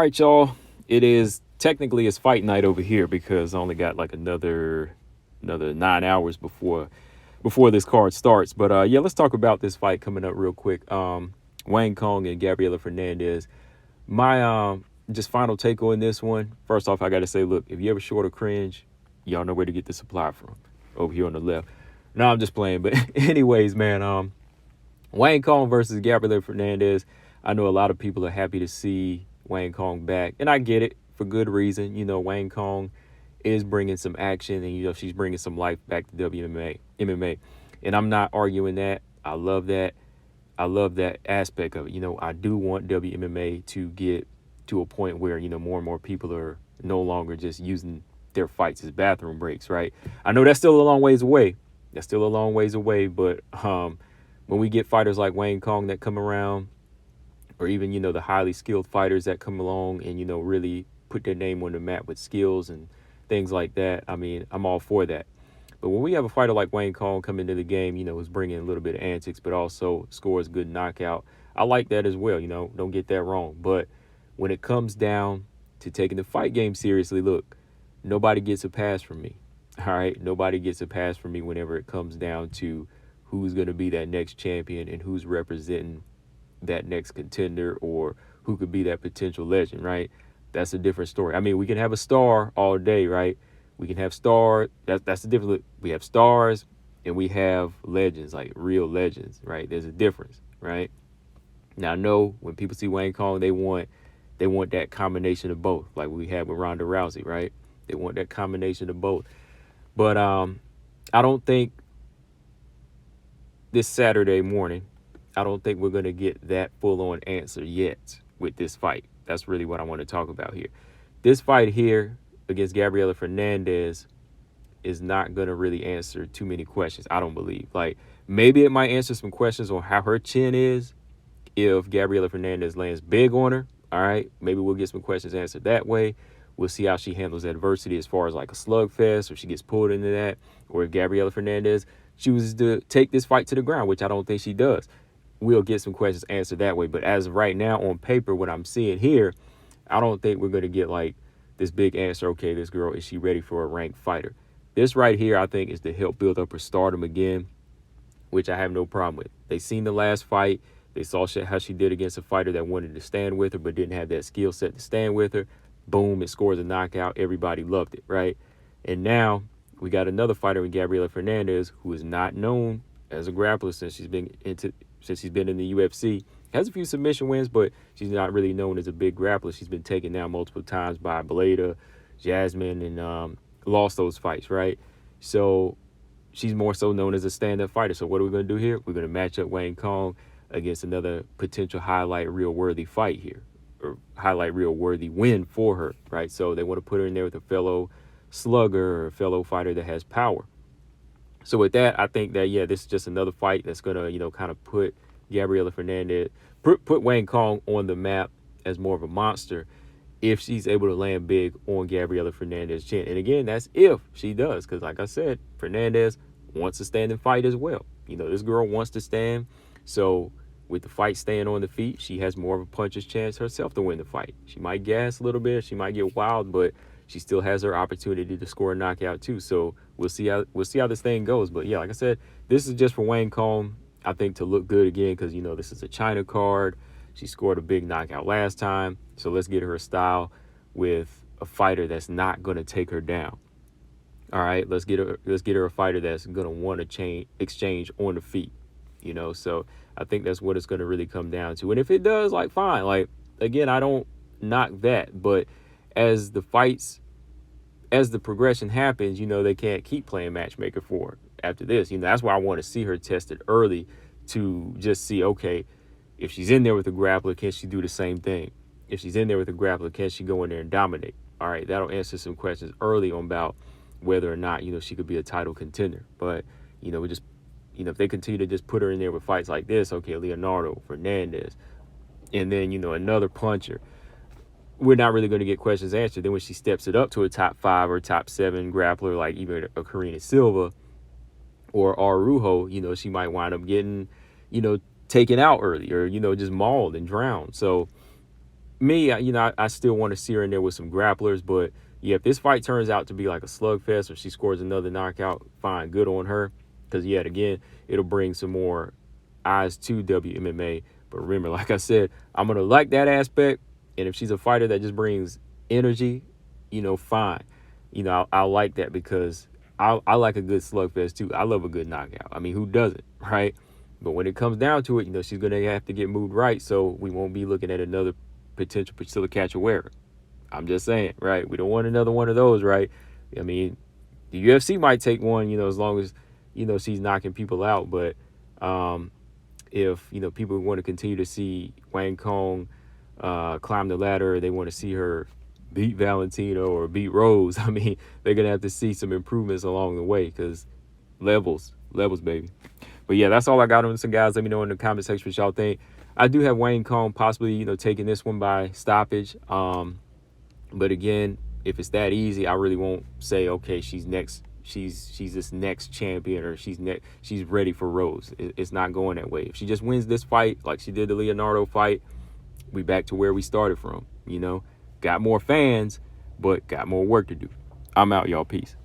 right, y'all. It is technically it's fight night over here because I only got like another 9 hours before this card starts. But yeah, let's talk about this fight coming up real quick. Wang Cong and Gabriela Fernandes. My just final take on this one. First off, I gotta say, look, if you ever short or cringe, y'all know where to get the supply from. Over here on the left. No, I'm just playing. But anyways, man, Wang Cong versus Gabriela Fernandes. I know a lot of people are happy to see Wang Cong back, and I get it for good reason. You know, Wang Cong is bringing some action, and she's bringing some life back to WMMA, and I'm not arguing that. I love that. I love that aspect of it. I do want WMMA to get to a point where more and more people are no longer just using their fights as bathroom breaks. Right? I know that's still a long ways away. But when we get fighters like Wang Cong that come around, or even, the highly skilled fighters that come along and, really put their name on the map with skills and things like that, I mean, I'm all for that. But when we have a fighter like Wang Cong come into the game, who's bringing a little bit of antics, but also scores good knockout, I like that as well, don't get that wrong. But when it comes down to taking the fight game seriously, look, nobody gets a pass from me. All right? Nobody gets a pass from me whenever it comes down to who's going to be that next champion and who's representing that next contender or who could be that potential legend, right? That's a different story. I mean, we can have a star all day, right? We can have stars. That's the difference. We have stars and we have legends, like real legends, right? There's a difference, right? Now, I know when people see Wang Cong, they want that combination of both, like we had with Ronda Rousey, right? They want that combination of both. But I don't think this Saturday morning, I don't think we're going to get that full-on answer yet with this fight. That's really what I want to talk about here. This fight here against Gabriela Fernandes is not going to really answer too many questions, I don't believe. Like, maybe it might answer some questions on how her chin is if Gabriela Fernandes lands big on her. All right, maybe we'll get some questions answered that way. We'll see how she handles adversity as far as like a slugfest, or she gets pulled into that, or if Gabriela Fernandes chooses to take this fight to the ground, which I don't think she does. We'll get some questions answered that way. But as of right now, on paper, what I'm seeing here, I don't think we're going to get like this big answer. Okay, this girl, is she ready for a ranked fighter? This right here, I think, is to help build up her stardom again, which I have no problem with. They seen the last fight. They saw how she did against a fighter that wanted to stand with her but didn't have that skill set to stand with her. Boom, it scores a knockout. Everybody loved it, right? And now we got another fighter in Gabriela Fernandes who is not known as a grappler since she's been in the UFC. Has a few submission wins, but she's not really known as a big grappler. She's been taken down multiple times by Beleda, Jasmine, and lost those fights, right? So she's more so known as a stand-up fighter. So what are we going to do here? We're going to match up Wang Cong against another potential highlight reel-worthy fight here, or highlight reel-worthy win for her, right? So they want to put her in there with a fellow slugger or a fellow fighter that has power. So with that, I think that, yeah, this is just another fight that's going to, kind of put Gabriela Fernandes, put Wang Cong on the map as more of a monster if she's able to land big on Gabriela Fernandes' chin. And again, that's if she does, because like I said, Fernandes wants to stand and fight as well. This girl wants to stand. So with the fight staying on the feet, she has more of a puncher's chance herself to win the fight. She might gas a little bit. She might get wild, but she still has her opportunity to score a knockout too. So we'll see how this thing goes. But yeah, like I said, this is just for Wang Cong, I think, to look good again, because this is a China card. She scored a big knockout last time. So let's get her a style with a fighter that's not going to take her down. All right, let's get her a fighter that's going to want to exchange on the feet. So I think that's what it's going to really come down to. And if it does, like, fine. Like, again, I don't knock that, but as the progression happens, they can't keep playing matchmaker for her after this. That's why I want to see her tested early to just see, okay, if she's in there with a grappler, can she do the same thing? If she's in there with a grappler, can she go in there and dominate? All right, that'll answer some questions early on about whether or not, she could be a title contender. But, we just, if they continue to just put her in there with fights like this, okay, Leonardo, Fernandes, and then, another puncher, we're not really going to get questions answered. Then when she steps it up to a top 5 or top 7 grappler, like even a Karina Silva or Arujo, she might wind up getting, taken out early, or, just mauled and drowned. So me, I still want to see her in there with some grapplers, but yeah, if this fight turns out to be like a slugfest or she scores another knockout, fine, good on her. Because yet again, it'll bring some more eyes to WMMA. But remember, like I said, I'm gonna like that aspect, and if she's a fighter that just brings energy, fine. I like that because I like a good slugfest too. I love a good knockout. I mean, who doesn't, right? But when it comes down to it, she's gonna have to get moved right, so we won't be looking at another potential Priscilla Cachoeira. I'm just saying, right? We don't want another one of those, right? I mean, the UFC might take one, as long as, she's knocking people out. But if, people want to continue to see Wang Cong climb the ladder, they want to see her beat Valentino or beat Rose, I mean, they're going to have to see some improvements along the way because levels, baby. But yeah, that's all I got on this, guys. Let me know in the comment section what y'all think. I do have Wang Cong possibly, taking this one by stoppage. But again, if it's that easy, I really won't say, okay, she's next. She's this next champion or she's ready for Rose. It's not going that way. If she just wins this fight like she did the Leonardo fight, we back to where we started from. Got more fans, but got more work to do. I'm out, y'all. Peace.